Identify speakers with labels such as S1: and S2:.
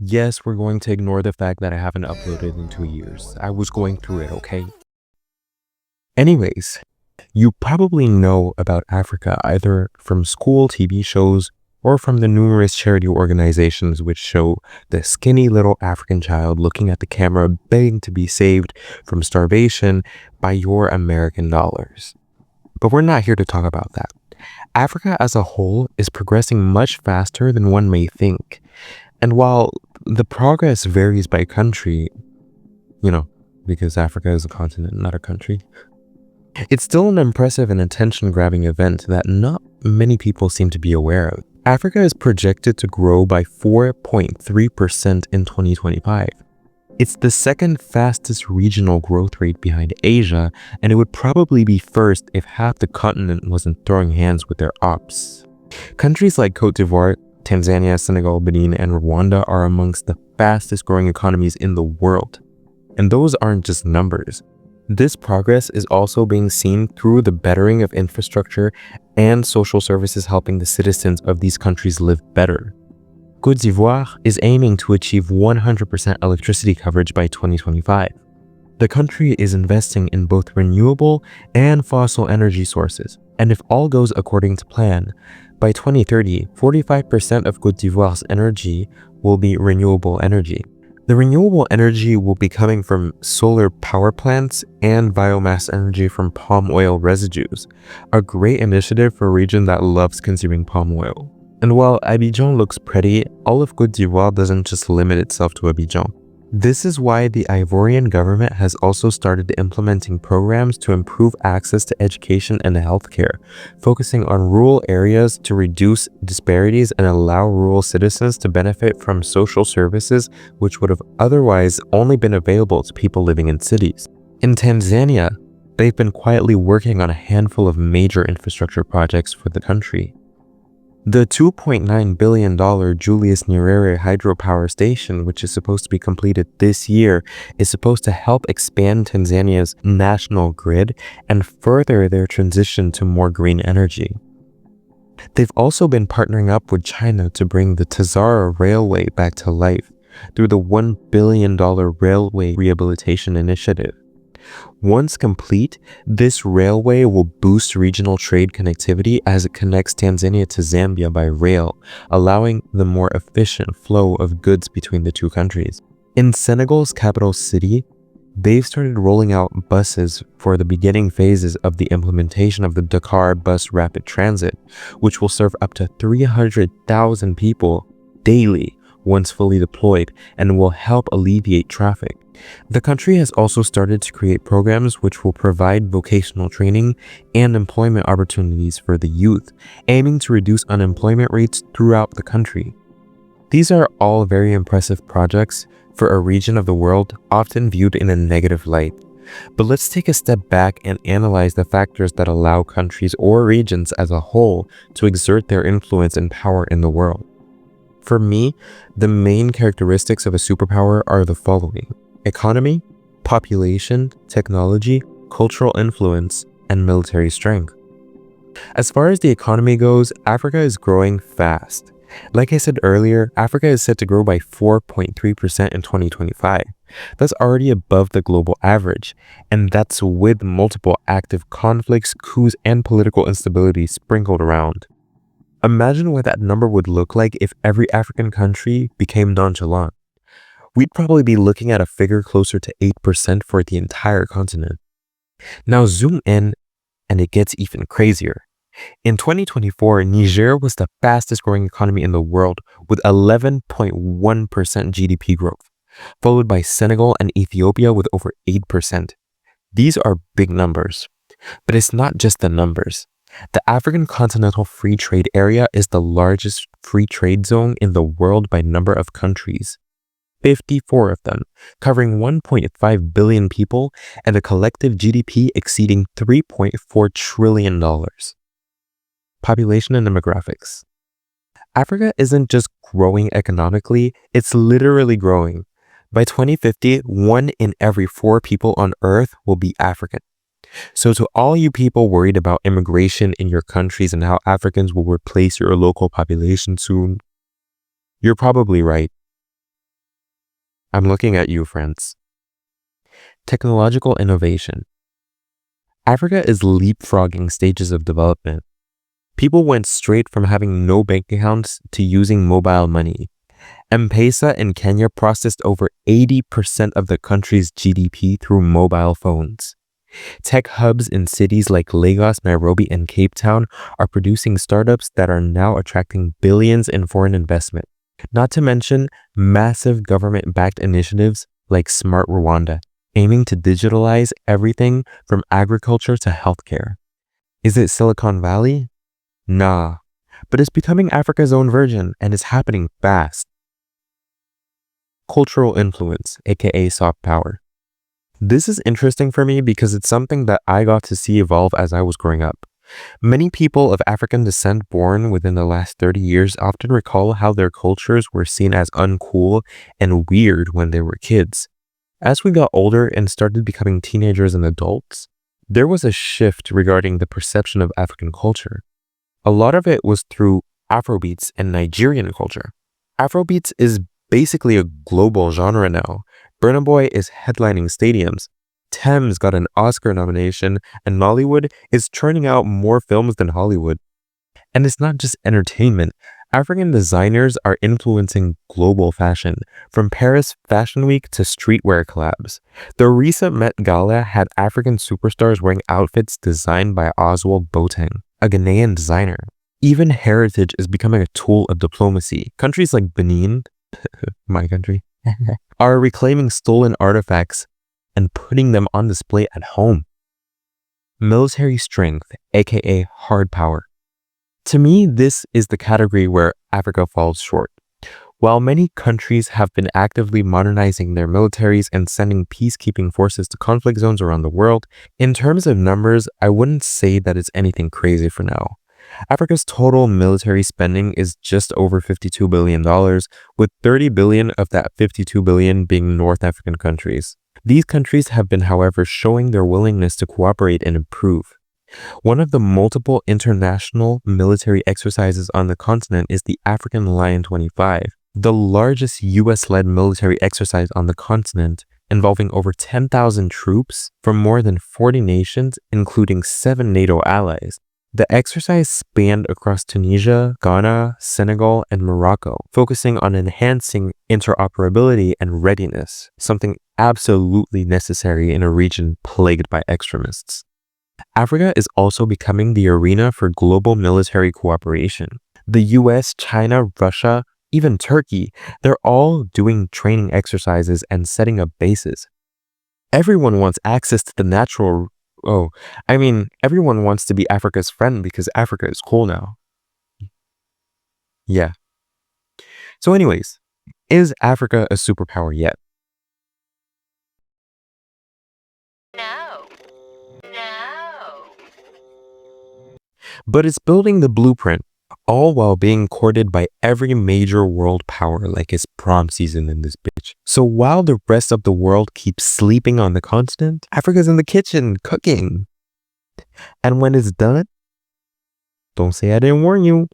S1: Yes, we're going to ignore the fact that I haven't uploaded in 2 years. I was going through it, okay? Anyways, you probably know about Africa either from school TV shows or from the numerous charity organizations which show the skinny little African child looking at the camera begging to be saved from starvation by your American dollars. But we're not here to talk about that. Africa as a whole is progressing much faster than one may think. And while the progress varies by country, because Africa is a continent, not a country, it's still an impressive and attention-grabbing event that not many people seem to be aware of. Africa is projected to grow by 4.3% in 2025. It's the second fastest regional growth rate behind Asia, and it would probably be first if half the continent wasn't throwing hands with their ops. Countries like Cote d'Ivoire, Tanzania, Senegal, Benin, and Rwanda are amongst the fastest growing economies in the world. And those aren't just numbers. This progress is also being seen through the bettering of infrastructure and social services helping the citizens of these countries live better. Côte d'Ivoire is aiming to achieve 100% electricity coverage by 2025. The country is investing in both renewable and fossil energy sources, and if all goes according to plan, by 2030, 45% of Côte d'Ivoire's energy will be renewable energy. The renewable energy will be coming from solar power plants and biomass energy from palm oil residues, a great initiative for a region that loves consuming palm oil. And while Abidjan looks pretty, all of Côte d'Ivoire doesn't just limit itself to Abidjan. This is why the Ivorian government has also started implementing programs to improve access to education and healthcare, focusing on rural areas to reduce disparities and allow rural citizens to benefit from social services which would have otherwise only been available to people living in cities. In Tanzania, they've been quietly working on a handful of major infrastructure projects for the country. The $2.9 billion Julius Nyerere hydropower station, which is supposed to be completed this year, is supposed to help expand Tanzania's national grid and further their transition to more green energy. They've also been partnering up with China to bring the Tazara Railway back to life through the $1 billion Railway Rehabilitation Initiative. Once complete, this railway will boost regional trade connectivity as it connects Tanzania to Zambia by rail, allowing the more efficient flow of goods between the two countries. In Senegal's capital city, they've started rolling out buses for the beginning phases of the implementation of the Dakar Bus Rapid Transit, which will serve up to 300,000 people daily once fully deployed and will help alleviate traffic. The country has also started to create programs which will provide vocational training and employment opportunities for the youth, aiming to reduce unemployment rates throughout the country. These are all very impressive projects for a region of the world often viewed in a negative light. But let's take a step back and analyze the factors that allow countries or regions as a whole to exert their influence and power in the world. For me, the main characteristics of a superpower are the following: economy, population, technology, cultural influence, and military strength. As far as the economy goes, Africa is growing fast. Like I said earlier, Africa is set to grow by 4.3% in 2025. That's already above the global average, and that's with multiple active conflicts, coups, and political instability sprinkled around. Imagine what that number would look like if every African country became nonchalant. We'd probably be looking at a figure closer to 8% for the entire continent. Now zoom in, and it gets even crazier. In 2024, Niger was the fastest growing economy in the world with 11.1% GDP growth, followed by Senegal and Ethiopia with over 8%. These are big numbers, but it's not just the numbers. The African Continental Free Trade Area is the largest free trade zone in the world by number of countries. 54 of them, covering 1.5 billion people and a collective GDP exceeding $3.4 trillion. Population and demographics. Africa isn't just growing economically, it's literally growing. By 2050, 1 in every 4 people on Earth will be African. So to all you people worried about immigration in your countries and how Africans will replace your local population soon, you're probably right. I'm looking at you, friends. Technological innovation. Africa is leapfrogging stages of development. People went straight from having no bank accounts to using mobile money. M-Pesa in Kenya processed over 80% of the country's GDP through mobile phones. Tech hubs in cities like Lagos, Nairobi, and Cape Town are producing startups that are now attracting billions in foreign investment. Not to mention massive government-backed initiatives like Smart Rwanda, aiming to digitalize everything from agriculture to healthcare. Is it Silicon Valley? Nah, but it's becoming Africa's own version, and it's happening fast. Cultural influence, aka soft power. This is interesting for me because it's something that I got to see evolve as I was growing up. Many people of African descent born within the last 30 years often recall how their cultures were seen as uncool and weird when they were kids. As we got older and started becoming teenagers and adults, there was a shift regarding the perception of African culture. A lot of it was through Afrobeats and Nigerian culture. Afrobeats is basically a global genre now. Burna Boy is headlining stadiums. Thames got an Oscar nomination, and Nollywood is churning out more films than Hollywood. And it's not just entertainment. African designers are influencing global fashion, from Paris Fashion Week to streetwear collabs. The recent Met Gala had African superstars wearing outfits designed by Oswald Boateng, a Ghanaian designer. Even heritage is becoming a tool of diplomacy. Countries like Benin, my country, are reclaiming stolen artifacts and putting them on display at home. Military strength, aka hard power. To me, this is the category where Africa falls short. While many countries have been actively modernizing their militaries and sending peacekeeping forces to conflict zones around the world, in terms of numbers, I wouldn't say that it's anything crazy for now. Africa's total military spending is just over $52 billion, with $30 billion of that $52 billion being North African countries. These countries have been, however, showing their willingness to cooperate and improve. One of the multiple international military exercises on the continent is the African Lion 25, the largest US-led military exercise on the continent, involving over 10,000 troops from more than 40 nations, including 7 NATO allies. The exercise spanned across Tunisia, Ghana, Senegal, and Morocco, focusing on enhancing interoperability and readiness, something absolutely necessary in a region plagued by extremists. Africa is also becoming the arena for global military cooperation. The US, China, Russia, even Turkey, they're all doing training exercises and setting up bases. Everyone wants access to the natural everyone wants to be Africa's friend because Africa is cool now. Yeah. So anyways, is Africa a superpower yet? No. But it's building the blueprint, all while being courted by every major world power like it's prom season in this bitch. So while the rest of the world keeps sleeping on the continent, Africa's in the kitchen cooking. And when it's done, don't say I didn't warn you.